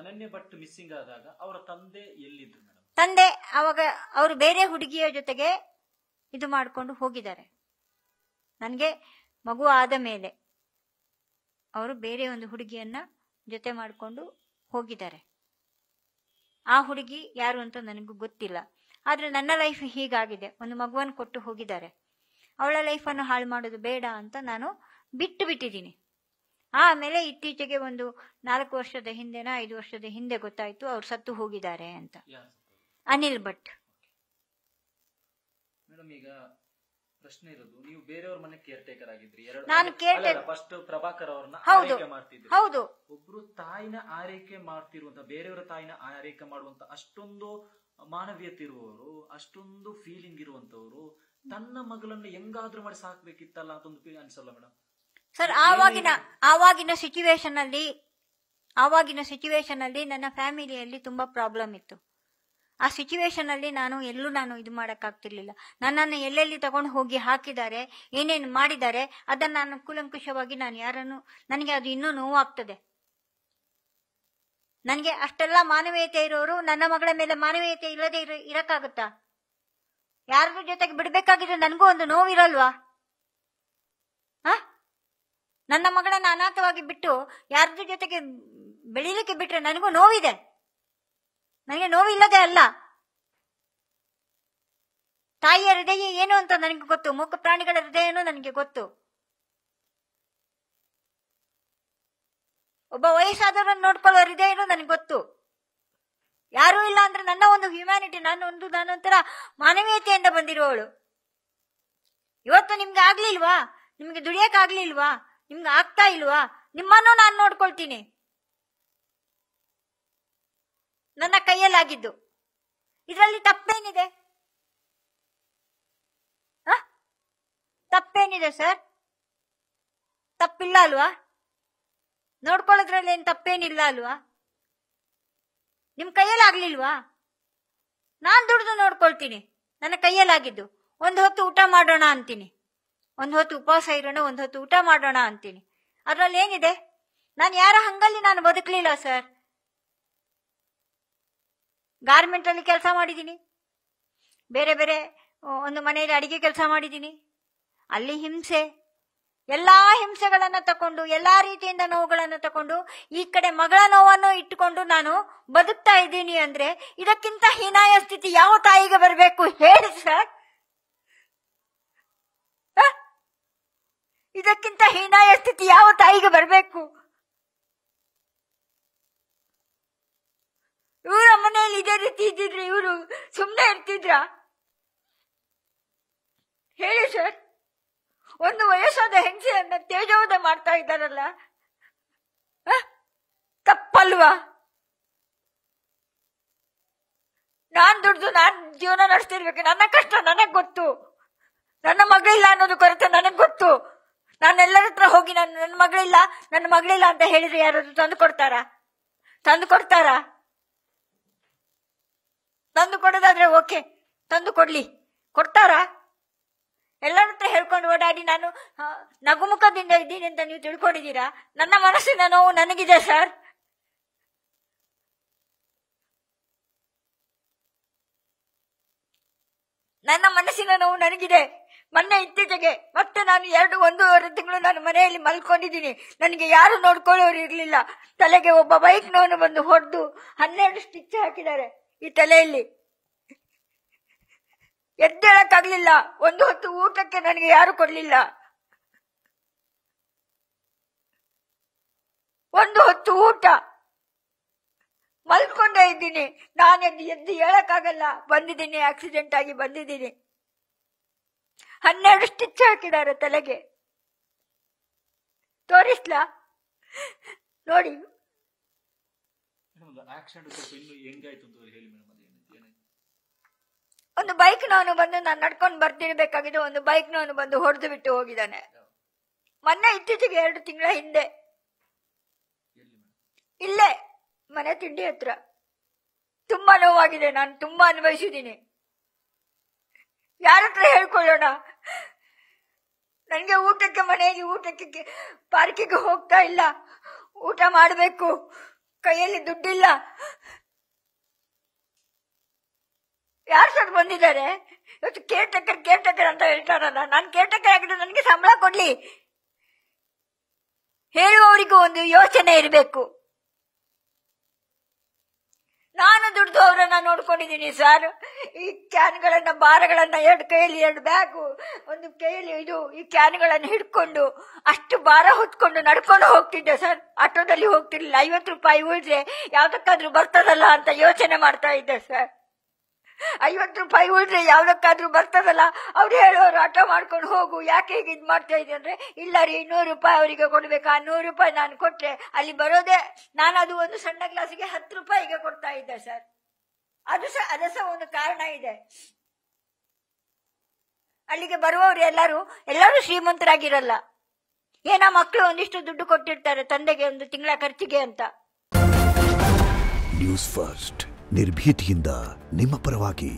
ಅನನ್ಯ ಭಟ್ ಮಿಸ್ಸಿಂಗ್ ಆದಾಗ ಅವರ ತಂದೆ ಎಲ್ಲಿದ್ರು ಮೇಡಮ್? ತಂದೆ ಅವಾಗ ಅವರು ಬೇರೆ ಹುಡುಗಿಯ ಜೊತೆಗೆ ಇದು ಮಾಡ್ಕೊಂಡು ಹೋಗಿದ್ದಾರೆ. ನನಗೆ ಮಗು ಆದ ಮೇಲೆ ಅವರು ಬೇರೆ ಒಂದು ಹುಡುಗಿಯನ್ನ ಜೊತೆ ಮಾಡಿಕೊಂಡು ಹೋಗಿದ್ದಾರೆ. ಆ ಹುಡುಗಿ ಯಾರು ಅಂತ ನನಗೂ ಗೊತ್ತಿಲ್ಲ. ಆದ್ರೆ ನನ್ನ ಲೈಫ್ ಹೀಗಾಗಿದೆ. ಒಂದು ಮಗುವನ್ನು ಕೊಟ್ಟು ಹೋಗಿದ್ದಾರೆ. ಅವಳ ಲೈಫನ್ನು ಹಾಳು ಮಾಡೋದು ಬೇಡ ಅಂತ ನಾನು ಬಿಟ್ಟು ಬಿಟ್ಟಿದ್ದೀನಿ. ಆಮೇಲೆ ಇತ್ತೀಚೆಗೆ ಒಂದು 4 ವರ್ಷದ ಹಿಂದೆನ 5 ವರ್ಷದ ಹಿಂದೆ ಗೊತ್ತಾಯ್ತು ಅವ್ರು ಸತ್ತು ಹೋಗಿದ್ದಾರೆ ಅಂತ. ಅನಿಲ್ ಭಟ್. ಮೇಡಮ್ ಈಗ ಪ್ರಶ್ನೆ ಇರೋದು, ನೀವು ಬೇರೆಯವ್ರ ಮನೆ ಕೇರ್ ಟೇಕರ್ ಆಗಿದ್ರಿ. ನಾನು ಫಸ್ಟ್ ಪ್ರಭಾಕರ್ ಅವ್ರನ್ನ ಹೌದು ಆರೈಕೆ ಮಾಡ್ತಿದ್ರಿ. ಹೌದು. ಒಬ್ರು ತಾಯಿನ ಆರೈಕೆ ಮಾಡ್ತಿರುವಂತ, ಬೇರೆಯವರ ತಾಯಿನ ಆರೈಕೆ ಮಾಡುವಂತ ಅಷ್ಟೊಂದು ಮಾನವೀಯತೆ ಇರುವವರು, ಅಷ್ಟೊಂದು ಫೀಲಿಂಗ್ ಇರುವಂತವ್ರು ತನ್ನ ಮಗಳನ್ನು ಹೆಂಗಾದ್ರೂ ಮಾಡಿ ಸಾಕ್ಬೇಕಿತ್ತಲ್ಲ ಅಂತ ಒಂದು ಅನ್ಸಲ್ಲ ಮೇಡಮ್? ಸರ್, ಆವಾಗಿನ ಸಿಚುವೇಶನ್ ಅಲ್ಲಿ ನನ್ನ ಫ್ಯಾಮಿಲಿಯಲ್ಲಿ ತುಂಬಾ ಪ್ರಾಬ್ಲಮ್ ಇತ್ತು. ಆ ಸಿಚುವೇಶನ್ ಅಲ್ಲಿ ನಾನು ಇದು ಮಾಡಕ್ಕಾಗ್ತಿರ್ಲಿಲ್ಲ. ನನ್ನನ್ನು ಎಲ್ಲೆಲ್ಲಿ ತಗೊಂಡು ಹೋಗಿ ಹಾಕಿದ್ದಾರೆ, ಏನೇನು ಮಾಡಿದ್ದಾರೆ ಅದನ್ನ ನಾನು ಕೂಲಂಕುಷವಾಗಿ ನನಗೆ ಅದು ಇನ್ನೂ ನೋವಾಗ್ತದೆ. ನನಗೆ ಅಷ್ಟೆಲ್ಲ ಮಾನವೀಯತೆ ಇರೋರು ನನ್ನ ಮಗಳ ಮೇಲೆ ಮಾನವೀಯತೆ ಇಲ್ಲದೆ ಇರಕ್ಕಾಗುತ್ತಾ? ಯಾರ ಜೊತೆಗೆ ಬಿಡ್ಬೇಕಾಗಿದ್ರೆ ನನಗೂ ಒಂದು ನೋವಿರಲ್ವಾ? ನನ್ನ ಮಗಳನ್ನ ಅನಾಥವಾಗಿ ಬಿಟ್ಟು ಯಾರ್ದ್ರ ಜೊತೆಗೆ ಬೆಳೀಲಿಕ್ಕೆ ಬಿಟ್ರೆ ನನಗೂ ನೋವಿದೆ. ನನಗೆ ನೋವಿಲ್ಲದೆ ಅಲ್ಲ. ತಾಯಿಯ ಹೃದಯ ಏನು ಅಂತ ನನಗೆ ಗೊತ್ತು. ಮೂಕ ಪ್ರಾಣಿಗಳ ಹೃದಯನೂ ನನಗೆ ಗೊತ್ತು. ಒಬ್ಬ ವಯಸ್ಸಾದವರನ್ನು ನೋಡ್ಕೊಳ್ಳೋ ಹೃದಯನೂ ನನಗೆ ಗೊತ್ತು. ಯಾರೂ ಇಲ್ಲ ಅಂದ್ರೆ ನನ್ನ ಒಂದು ಹ್ಯುಮ್ಯಾನಿಟಿ, ನಾನೊಂಥರ ಮಾನವೀಯತೆಯಿಂದ ಬಂದಿರುವವಳು. ಇವತ್ತು ನಿಮ್ಗೆ ಆಗ್ಲಿಲ್ವಾ? ನಿಮ್ಗೆ ದುಡಿಯಕ್ ಆಗ್ಲಿಲ್ವಾ? ನಿಮ್ಗೆ ಆಗ್ತಾ ಇಲ್ವಾ? ನಿಮ್ಮನ್ನು ನಾನು ನೋಡ್ಕೊಳ್ತೀನಿ. ನನ್ನ ಕೈಯಲ್ಲಾಗಿದ್ದು ಇದರಲ್ಲಿ ತಪ್ಪೇನಿದೆ? ತಪ್ಪೇನಿದೆ ಸರ್? ತಪ್ಪಿಲ್ಲ ಅಲ್ವಾ? ನೋಡ್ಕೊಳ್ಳೋದ್ರಲ್ಲಿ ಏನ್ ತಪ್ಪೇನಿಲ್ಲ ಅಲ್ವಾ? ನಿಮ್ ಕೈಯಲ್ಲಾಗ್ಲಿಲ್ವಾ? ನಾನ್ ದುಡ್ದು ನೋಡ್ಕೊಳ್ತೀನಿ. ನನ್ನ ಕೈಯಲ್ಲಾಗಿದ್ದು ಒಂದು ಹೊತ್ತು ಊಟ ಮಾಡೋಣ ಅಂತೀನಿ, ಒಂದು ಹೊತ್ತು ಉಪವಾಸ ಇರೋಣ, ಒಂದು ಹೊತ್ತು ಊಟ ಮಾಡೋಣ ಅಂತೀನಿ. ಅದ್ರಲ್ಲಿ ಏನಿದೆ? ನಾನು ಯಾರ ಹಂಗಲ್ಲಿ ನಾನು ಬದುಕಲಿಲ್ಲ ಸರ್. ಗಾರ್ಮೆಂಟ್ ಅಲ್ಲಿ ಕೆಲಸ ಮಾಡಿದ್ದೀನಿ, ಬೇರೆ ಬೇರೆ ಒಂದು ಮನೆಯಲ್ಲಿ ಅಡಿಗೆ ಕೆಲಸ ಮಾಡಿದ್ದೀನಿ. ಅಲ್ಲಿ ಹಿಂಸೆ, ಎಲ್ಲಾ ಹಿಂಸೆಗಳನ್ನ ತಕೊಂಡು, ಎಲ್ಲಾ ರೀತಿಯಿಂದ ನೋವುಗಳನ್ನ ತಕೊಂಡು, ಈ ಕಡೆ ಮಗಳ ನೋವನ್ನು ಇಟ್ಟುಕೊಂಡು ನಾನು ಬದುಕ್ತಾ ಇದ್ದೀನಿ ಅಂದ್ರೆ ಇದಕ್ಕಿಂತ ಹೀನಾಯ ಸ್ಥಿತಿ ಯಾವ ತಾಯಿಗೆ ಬರಬೇಕು ಹೇಳಿ ಸರ್? ಇದಕ್ಕಿಂತ ಹೀನಾಯ ಸ್ಥಿತಿ ಯಾವ ತಾಯಿಗೆ ಬರಬೇಕು? ಇವರ ಮನೆಯಲ್ಲಿ ಇದೇ ರೀತಿ ಇದ್ದಿದ್ರೆ ಇವರು ಸುಮ್ಮನೆ ಇರ್ತಿದ್ರ? ಹೇಳಿ ಸರ್. ಒಂದು ವಯಸ್ಸಾದ ಹೆಂಗಸೆಯನ್ನ ತೇಜೋವಧ ಮಾಡ್ತಾ ಇದ್ದಾರಲ್ಲ, ತಪ್ಪಲ್ವಾ? ನಾನ್ ದುಡ್ದು ನಾನ್ ಜೀವನ ನಡೆಸ್ತಿರ್ಬೇಕು. ನನ್ನ ಕಷ್ಟ ನನಗ್ ಗೊತ್ತು. ನನ್ನ ಮಗಳಿಲ್ಲ ಅನ್ನೋದು ಕೊರತೆ ನನಗ್ ಗೊತ್ತು. ನಾನು ಎಲ್ಲರ ಹತ್ರ ಹೋಗಿ ನನ್ನ ಮಗಳಿಲ್ಲ ಅಂತ ಹೇಳಿದ್ರೆ ಯಾರಾದ್ರೂ ತಂದು ಕೊಡ್ತಾರಾ? ತಂದು ಕೊಡೋದಾದ್ರೆ ಓಕೆ, ತಂದು ಕೊಡ್ತಾರಾ? ಎಲ್ಲರ ಹತ್ರ ಹೇಳ್ಕೊಂಡು ಓಡಾಡಿ ನಾನು ನಗುಮುಖದಿಂದ ಇದ್ದೀನಿ ಅಂತ ನೀವು ತಿಳ್ಕೊಂಡಿದ್ದೀರಾ? ನನ್ನ ಮನಸ್ಸಿನ ನೋವು ನನಗಿದೆ ಸರ್. ನನ್ನ ಮನಸ್ಸಿನ ನೋವು ನನಗಿದೆ. ಮೊನ್ನೆ ಇತ್ತೀಚೆಗೆ ಮತ್ತೆ ನಾನು 1.5 ತಿಂಗಳು ನಾನು ಮನೆಯಲ್ಲಿ ಮಲ್ಕೊಂಡಿದ್ದೀನಿ. ನನಗೆ ಯಾರು ನೋಡ್ಕೊಳ್ಳೋರು ಇರ್ಲಿಲ್ಲ. ತಲೆಗೆ ಒಬ್ಬ ಬೈಕ್ನವನು ಬಂದು ಹೊಡೆದು 12 ಸ್ಟಿಚ್ ಹಾಕಿದ್ದಾರೆ ಈ ತಲೆಯಲ್ಲಿ. ಎದ್ದೇಳಕ್ಕಾಗ್ಲಿಲ್ಲ. ಒಂದು ಹೊತ್ತು ಊಟಕ್ಕೆ ನನಗೆ ಯಾರು ಕೊಡ್ಲಿಲ್ಲ. ಒಂದು ಹೊತ್ತು ಊಟ ಮಲ್ಕೊಂಡೇ ಇದ್ದೀನಿ. ನಾನು ಎದ್ದು ಹೇಳಕ್ಕಾಗಲ್ಲ. ಬಂದಿದ್ದೀನಿ, ಆಕ್ಸಿಡೆಂಟ್ ಆಗಿ ಬಂದಿದ್ದೀನಿ. 12 ಸ್ಟಿಚ್ ಹಾಕಿದ್ದಾರೆ ತಲೆಗೆ. ತೋರಿಸ್ಲಾ? ನೋಡಿ. ಒಂದು ಬೈಕ್ನವನು ಬಂದು ನಾನು ನಡ್ಕೊಂಡು ಬರ್ತಿರ್ಬೇಕಾಗಿದೆ, ಒಂದು ಬೈಕ್ನವನು ಬಂದು ಹೊಡೆದು ಬಿಟ್ಟು ಹೋಗಿದ್ದಾನೆ. ಮೊನ್ನೆ ಇತ್ತೀಚೆಗೆ 2 ತಿಂಗಳ ಹಿಂದೆ ಇಲ್ಲೇ ಮನೆ ತಿಂಡಿ ಹತ್ರ. ತುಂಬಾ ನೋವಾಗಿದೆ. ನಾನು ತುಂಬಾ ಅನುಭವಿಸಿದ್ದೀನಿ. ಯಾರ ಹತ್ರ ಹೇಳ್ಕೊಳ್ಳೋಣ? ನನಗೆ ಊಟಕ್ಕೆ, ಮನೆಗೆ ಊಟಕ್ಕೆ, ಪಾರ್ಕಿಗೆ ಹೋಗ್ತಾ ಇಲ್ಲ. ಊಟ ಮಾಡಬೇಕು. ಕೈಯಲ್ಲಿ ದುಡ್ಡಿಲ್ಲ. ಯಾರು ಸರ್ ಬಂದಿದ್ದಾರೆ ಇವತ್ತು? ಕೇರ್ ಟೇಕರ್ ಅಂತ ಹೇಳ್ತಾರಲ್ಲ, ನಾನು ಕೇರ್ ಟೇಕರ್ ಆಗಿದ್ದು ನನಗೆ ಸಂಬಳ ಕೊಡ್ಲಿ. ಹೇಳುವವರಿಗೂ ಒಂದು ಯೋಚನೆ ಇರಬೇಕು. ನಾನು ದುಡ್ದು ಅವರನ್ನ ನೋಡ್ಕೊಂಡಿದ್ದೀನಿ ಸರ್. ಈ ಕ್ಯಾನ್ಗಳನ್ನ, ಬಾರಗಳನ್ನ, 2 ಕೈಯಲ್ಲಿ 2 ಬ್ಯಾಗು, ಒಂದು ಕೈಯಲ್ಲಿ ಈ ಕ್ಯಾನ್ಗಳನ್ನ ಹಿಡ್ಕೊಂಡು ಅಷ್ಟು ಭಾರ ಹೊತ್ಕೊಂಡು ನಡ್ಕೊಂಡು ಹೋಗ್ತಿದ್ದೆ ಸರ್. ಆಟೋದಲ್ಲಿ ಹೋಗ್ತಿರ್ಲಿಲ್ಲ. 50 ರೂಪಾಯಿ ಉಳಿದ್ರೆ ಯಾವ್ದಕ್ಕಾದ್ರೂ ಬರ್ತದಲ್ಲ ಅಂತ ಯೋಚನೆ ಮಾಡ್ತಾ ಇದ್ದೆ ಸರ್. 50 ರೂಪಾಯಿ ಉಳಿದ್ರೆ ಯಾವ್ದಕ್ಕಾದ್ರೂ ಬರ್ತದಲ್ಲ. ಅವ್ರು ಹೇಳೋರು ಆಟೋ ಮಾಡ್ಕೊಂಡು ಹೋಗು, ಯಾಕೆ ಹೀಗೆ ಇದ್ ಮಾಡ್ತಾ ಇದ್ದೆ ಅಂದ್ರೆ, ಇಲ್ಲ ರೀ 100 ರೂಪಾಯಿ ಅವರಿಗೆ ಕೊಡ್ಬೇಕು. ಆ 100 ರೂಪಾಯಿ ನಾನು ಕೊಟ್ರೆ ಅಲ್ಲಿ ಬರೋದೇ, ನಾನು ಅದು ಒಂದು ಸಣ್ಣ ಗ್ಲಾಸಿಗೆ 10 ರೂಪಾಯಿಗೆ ಕೊಡ್ತಾ ಇದ್ದೆ ಸರ್. ಅದು ಸಹ ಒಂದು ಕಾರಣ ಇದೆ. ಅಲ್ಲಿಗೆ ಬರುವವರು ಎಲ್ಲರೂ ಶ್ರೀಮಂತರಾಗಿರಲ್ಲ. ಏನೋ ಮಕ್ಕಳು ಒಂದಿಷ್ಟು ದುಡ್ಡು ಕೊಟ್ಟಿರ್ತಾರೆ ತಂದೆಗೆ ಒಂದು ತಿಂಗಳ ಖರ್ಚಿಗೆ ಅಂತ. ನ್ಯೂಸ್ ಫಸ್ಟ್, ನಿರ್ಭೀತಿಯಿಂದ ನಿಮ್ಮ ಪರವಾಗಿ.